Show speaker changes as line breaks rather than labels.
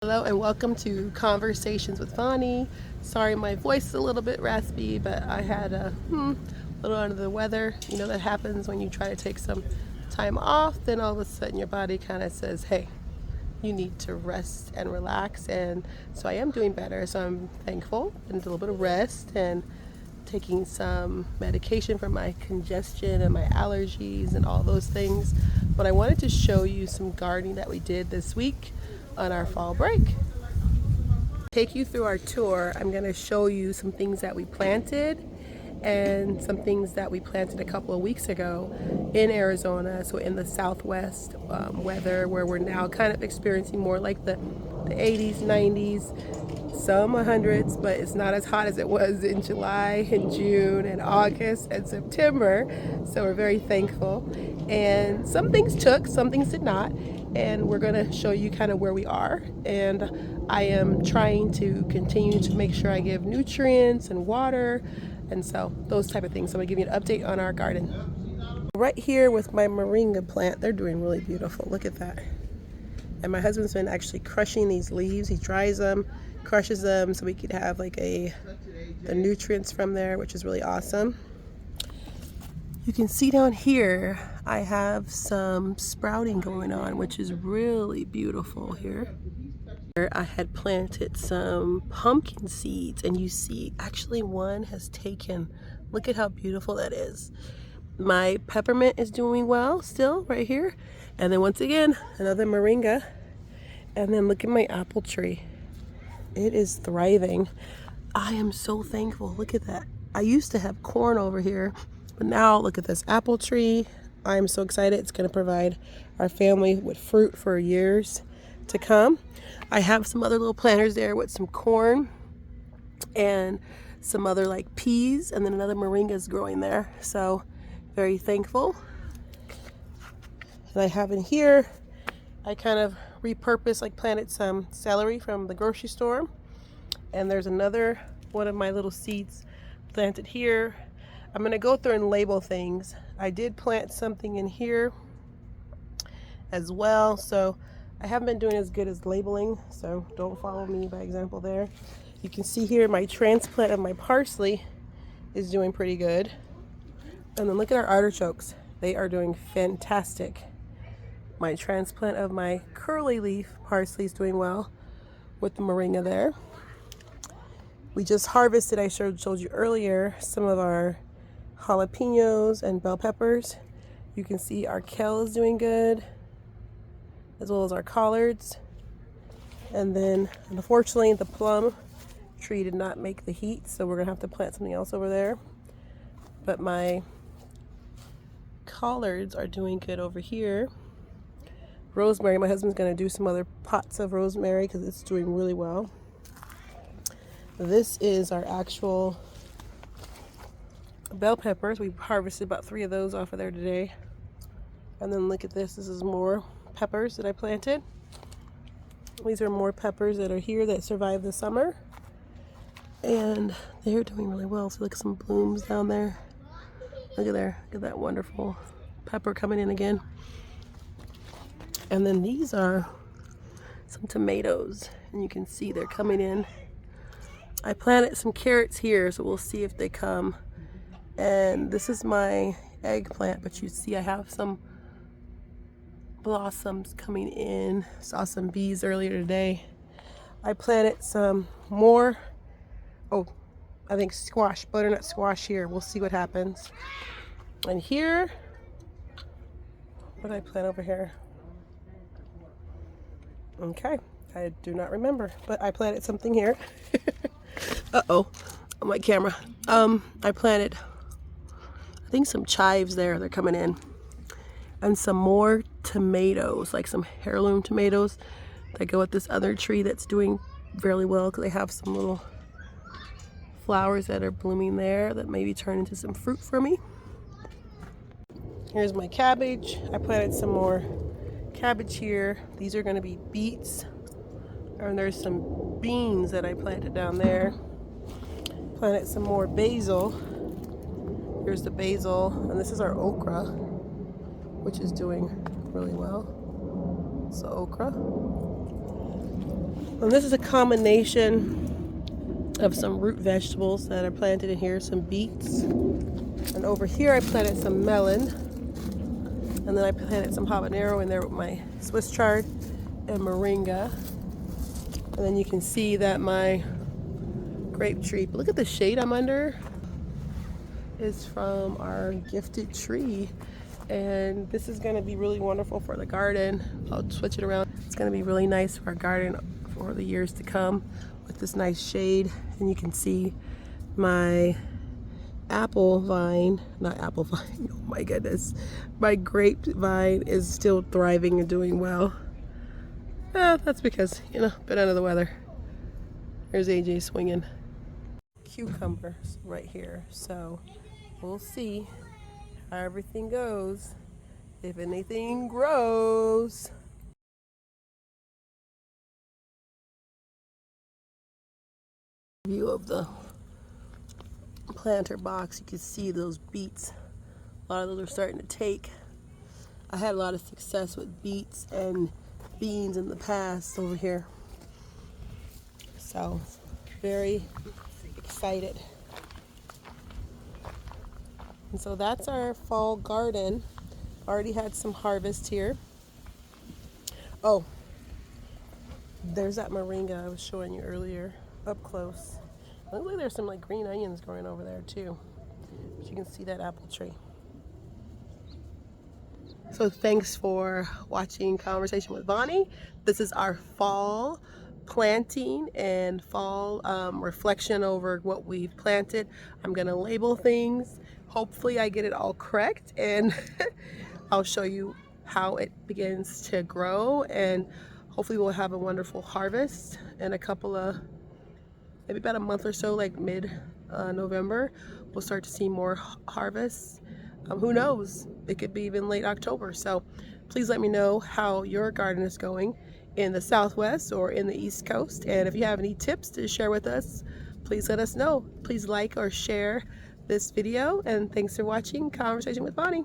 Hello and welcome to Conversations with Vani. Sorry, my voice is a little bit raspy, but I had a little under the weather. You know that happens when you try to take some time off, then all of a sudden your body kind of says, hey, you need to rest and relax. And so I am doing better, so I'm thankful. And a little bit of rest and taking some medication for my congestion and my allergies and all those things. But I wanted to show you some gardening that we did this week on our fall break. Take you through our tour. I'm going to show you some things that we planted and some things that we planted a couple of weeks ago in Arizona, so in the southwest weather, where we're now kind of experiencing more like the 80s, 90s, some 100s, but it's not as hot as it was in July and June and August and September, so we're very thankful. And some things took, some things did not, and we're going to show you kind of where we are. And I am trying to continue to make sure I give nutrients and water, and so those type of things. So I'm going to give you an update on our garden. Right here with my moringa plant, they're doing really beautiful. Look at that. And my husband's been actually crushing these leaves. He dries them, crushes them, so we could have like the nutrients from there, which is really awesome. You can see down here, I have some sprouting going on, which is really beautiful here. I had planted some pumpkin seeds, and you see actually one has taken. Look at how beautiful that is. My peppermint is doing well still right here. And then once again, another moringa. And then look at my apple tree. It is thriving. I am so thankful. Look at that. I used to have corn over here, but now look at this apple tree. I am so excited. It's going to provide our family with fruit for years to come. I have some other little planters there with some corn and some other like peas, and then another moringa is growing there. So very thankful. And I have in here, I kind of repurposed, like planted some celery from the grocery store. And there's another one of my little seeds planted here. I'm going to go through and label things. I did plant something in here as well, so I haven't been doing as good as labeling, so don't follow me by example there. You can see here my transplant of my parsley is doing pretty good. And then look at our artichokes. They are doing fantastic. My transplant of my curly leaf parsley is doing well with the moringa there. We just harvested, I showed you earlier, some of our jalapenos and bell peppers. You can see our kale is doing good, as well as our collards. And then unfortunately the plum tree did not make the heat, so we're gonna have to plant something else over there. But my collards are doing good over here. Rosemary, my husband's gonna do some other pots of rosemary because it's doing really well. This is our actual bell peppers. We harvested about 3 of those off of there today. And then look at this. This is more peppers that I planted. These are more peppers that are here that survived the summer. And they're doing really well. So look at some blooms down there. Look at there. Look at that wonderful pepper coming in again. And then these are some tomatoes. And you can see they're coming in. I planted some carrots here, so we'll see if they come. And this is my eggplant, but you see I have some blossoms coming in. Saw some bees earlier today. I planted some more, I think squash, butternut squash here. We'll see what happens. And here, what did I plant over here? Okay, I do not remember, but I planted something here. Uh-oh, on my camera. I planted, I think some chives there, they're coming in. And some more tomatoes, like some heirloom tomatoes that go with this other tree that's doing fairly well because they have some little flowers that are blooming there that maybe turn into some fruit for me. Here's my cabbage. I planted some more cabbage here. These are going to be beets. And there's some beans that I planted down there. Planted some more basil. Here's the basil, and this is our okra, which is doing really well. So okra. And this is a combination of some root vegetables that are planted in here, some beets. And over here I planted some melon. And then I planted some habanero in there with my Swiss chard and moringa. And then you can see that my grape tree, look at the shade I'm under, is from our gifted tree. And this is going to be really wonderful for the garden. I'll switch it around. It's going to be really nice for our garden for the years to come with this nice shade. And you can see my apple vine, not apple vine, oh my goodness, my grape vine is still thriving and doing well. That's because, you know, been under the weather. There's AJ swinging. Cucumbers right here, so we'll see how everything goes, if anything grows. View of the planter box, you can see those beets. A lot of those are starting to take. I had a lot of success with beets and beans in the past over here, so very excited. And so that's our fall garden. Already had some harvest here. Oh, there's that moringa I was showing you earlier up close. Looks like there's some like green onions growing over there too. But you can see that apple tree. So thanks for watching Conversation with Bonnie. This is our fall planting and fall reflection over what we've planted. I'm gonna label things. Hopefully I get it all correct, and I'll show you how it begins to grow, and hopefully we'll have a wonderful harvest in a couple of, maybe about a month or so, like mid-November. We'll start to see more harvests. Who knows? It could be even late October. So please let me know how your garden is going in the Southwest or in the East Coast. And if you have any tips to share with us, please let us know. Please like or share this video. And thanks for watching Conversation with Bonnie.